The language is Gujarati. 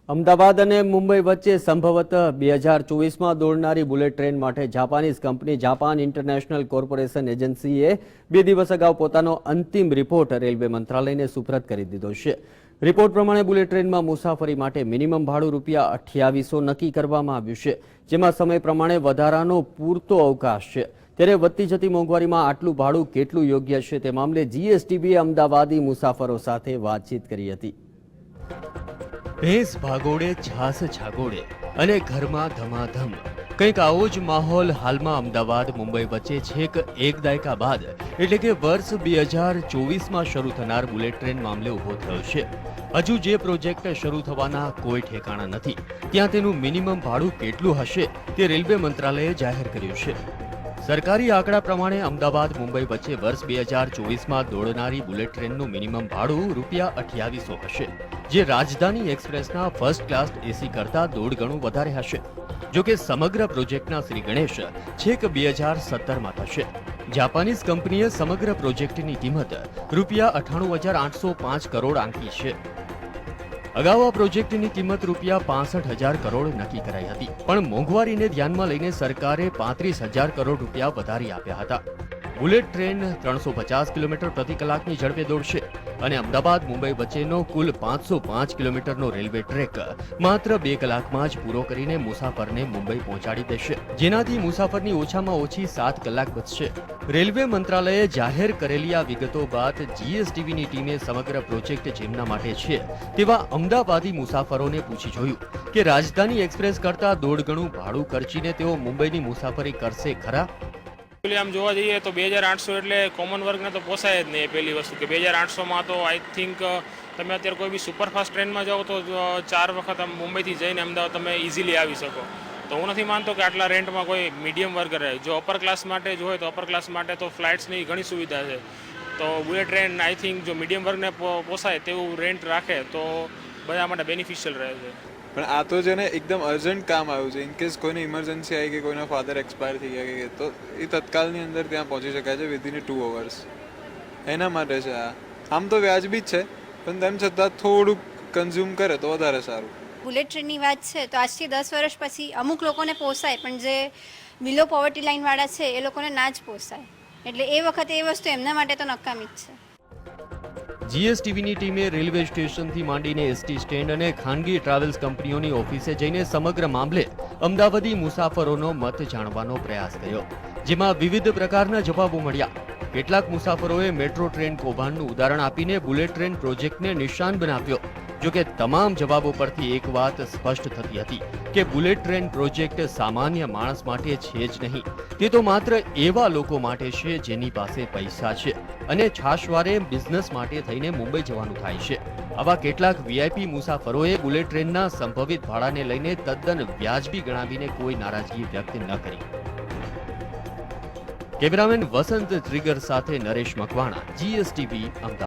અમદાવાદ અને મુંબઈ વચ્ચે સંભવતઃ 2024માં દોડનારી બુલેટ ટ્રેન માટે Japanese company Japan international corporation એજન્સીએ 2 દિવસ અગાઉ પોતાનો અંતિમ રિપોર્ટ રેલવે મંત્રાલયને સુપ્રત કરી દીધો છે. રિપોર્ટ પ્રમાણે બુલેટ ટ્રેનમાં મુસાફરી માટે મિનિમમ ભાડું ₹2800 નક્કી કરવામાં આવ્યું છે, જેમાં સમય પ્રમાણે વધારાનો પૂરતો અવકાશ છે. ત્યારે વધતી જતી મોંઘવારીમાં આટલું ભાડું કેટલું યોગ્ય છે તે મામલે જીએસટીબીએ અમદાવાદી મુસાફરો સાથે વાતચીત કરી હતી. ભેંસ ભાગોળે છાસ છાગોળે અને ઘરમાં ધમાધમ કંઈક આવો જ માહોલ હાલમાં અમદાવાદ મુંબઈ વચ્ચે છેક એક દાયકા બાદ એટલે કે વર્ષ 2024માં શરૂ થનાર બુલેટ ટ્રેન મામલે ઊભો થયો છે. હજુ જે પ્રોજેક્ટ શરૂ થવાના કોઈ ઠેકાણા નથી, ત્યાં તેનું મિનિમમ ભાડું કેટલું હશે તે રેલવે મંત્રાલયે જાહેર કર્યું છે. સરકારી આંકડા પ્રમાણે અમદાવાદ મુંબઈ વચ્ચે વર્ષ 2024માં દોડનારી બુલેટ ટ્રેનનું મિનિમમ ભાડું ₹2800 હશે, જે રાજધાની એક્સપ્રેસના ફર્સ્ટ ક્લાસ એસી કરતાં 1.5 ગણું વધારે હશે. જોકે સમગ્ર પ્રોજેક્ટના શ્રી ગણેશ છેક 2017માં થશે. જાપાનીઝ કંપનીએ સમગ્ર પ્રોજેક્ટની કિંમત ₹98,805 કરોડ આંકી છે. અગાઉ આ પ્રોજેક્ટની કિંમત ₹65,000 કરોડ નક્કી કરાઈ હતી, પણ મોંઘવારીને ધ્યાનમાં લઈને સરકારે ₹35,000 કરોડ વધારી આપ્યા હતા. બુલેટ ટ્રેન 350 કિલોમીટર પ્રતિ કલાકની ઝડપે દોડશે અને અમદાવાદ મુંબઈ વચ્ચેનો કુલ 505 કિલોમીટરનો રેલવે ટ્રેક માત્ર 2 કલાકમાં જ પૂરો કરીને મુસાફરને મુંબઈ પહોંચાડી દેશે, જેનાથી મુસાફરની ઓછામાં ઓછી 7 કલાક બચશે. રેલવે મંત્રાલયે જાહેર કરેલી આ વિગતો બાદ જીએસટીવીની ટીમે સમગ્ર પ્રોજેક્ટ જેમના માટે છે તેવા અમદાવાદી મુસાફરોને પૂછી જોયું કે રાજધાની એક્સપ્રેસ કરતાં 1.5 ગણું ભાડું ખર્ચીને તેઓ મુંબઈની મુસાફરી કરશે ખરા? આમ જોવા જઈએ તો 2800 એટલે કોમન વર્ગને તો પોસાય જ નહીં. એ પહેલી વસ્તુ કે 2800માં તો આઈ થિંક તમે અત્યારે કોઈ બી સુપરફાસ્ટ ટ્રેનમાં જાઓ તો 4 વખત આમ મુંબઈથી જઈને અમદાવાદ તમે ઇઝીલી આવી શકો. તો હું નથી માનતો કે આટલા રેન્ટમાં કોઈ મીડિયમ વર્ગ રહે. જો અપર ક્લાસ માટે જ હોય તો અપર ક્લાસ માટે તો ફ્લાઇટ્સની ઘણી સુવિધા છે. તો બુલેટ ટ્રેન આઈ થિંક જો મીડિયમ વર્ગને પોસાય તેવું રેન્ટ રાખે તો બધા માટે બેનિફિશિયલ રહે છે. પણ આ તો છે ને એકદમ અર્જન્ટ કામ આવ્યું છે. ઇનકેસ કોઈને ઇમરજન્સી આવી કે કોઈના ફાધર એક્સપાયર થઈ ગયા તો એ તત્કાલની અંદર ત્યાં પહોંચી શકાય છે વિધિન 2 અવર્સ. એના માટે છે આ. આમ તો વ્યાજબી જ છે, પણ તેમ છતાં થોડુંક કન્ઝ્યુમ કરે તો વધારે સારું. બુલેટ ટ્રેનની વાત છે તો આજથી 10 વર્ષ પછી અમુક લોકોને પોસાય, પણ જે બિલો પોવર્ટી લાઇનવાળા છે એ લોકોને ના જ પોસાય. એટલે એ વખતે એ વસ્તુ એમના માટે તો નકામી જ છે. જીએસટીવીની ટીમે રેલવે સ્ટેશનથી માંડીને એસટી સ્ટેન્ડ અને ખાનગી ટ્રાવેલ્સ કંપનીઓની ઓફિસે જઈને સમગ્ર મામલે અમદાવાદી મુસાફરોનો મત જાણવાનો પ્રયાસ કર્યો, જેમાં વિવિધ પ્રકારના જવાબો મળ્યા. કેટલાક મુસાફરોએ મેટ્રો ટ્રેન કૌભાંડનું ઉદાહરણ આપીને બુલેટ ટ્રેન પ્રોજેક્ટને નિશાન બનાવ્યો. જોકે તમામ જવાબો પરથી એક વાત સ્પષ્ટ થતી હતી કે બુલેટ ટ્રેન પ્રોજેક્ટ સામાન્ય માણસ માટે છે જ નહીં, તે તો માત્ર એવા લોકો માટે છે જેની પાસે પૈસા છે અને છાશવારે બિઝનેસ માટે થઈને મુંબઈ જવાનું થાય છે. આવા કેટલાક વીઆઈપી મુસાફરોએ બુલેટ ટ્રેનના સંભવિત ભાડાને લઈને તદ્દન વ્યાજબી ગણાવીને કોઈ નારાજગી વ્યક્ત ન કરી. કેમેરામેન વસંત ટ્રિગર સાથે નરેશ મકવાણા, જીએસટીવી અમદાવાદ.